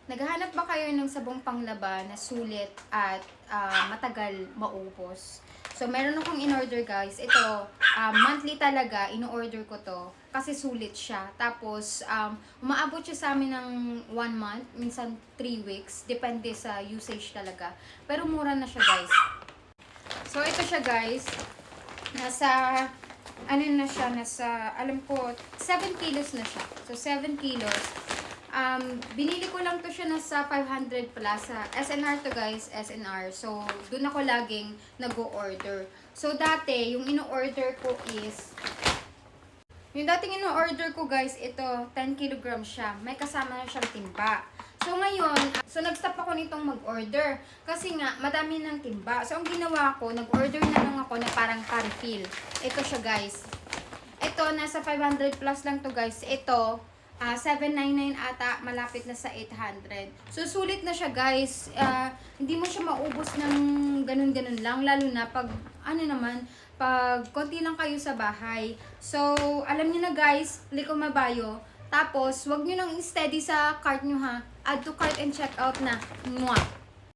Naghahanap ba kayo ng sabong panglaba na sulit at matagal maubos? So, meron akong in-order guys. Ito, monthly talaga, in-order ko to. Kasi sulit siya. Tapos, umaabot siya sa amin ng 1 month, minsan 3 weeks. Depende sa usage talaga. Pero mura na siya guys. So, ito siya guys. Nasa, alam ko, 7 kilos na siya. So, 7 kilos. Binili ko lang to siya nasa 500 plus. SNR to guys, SNR. So, dun ako laging nag-o-order. So, dati, yung ino-order ko is, yung dating ino-order ko guys, ito, 10 kg siya. May kasama na siyang timba. So, ngayon, nag-stop ako nitong mag-order. Kasi nga, madami ng timba. So, ang ginawa ko, nag-order na lang ako na parang pa-refill. Ito siya guys. Ito, nasa 500 plus lang to guys. Ito, 799 ata, malapit na sa 800. So, sulit na siya guys. Hindi mo siya maubos ng ganun-ganun lang. Lalo na pag, pag konti lang kayo sa bahay. So, alam niyo na guys, Liko Mabayo. Tapos, wag niyo nang steady sa cart niyo ha. Add to cart and check out na. Mwah!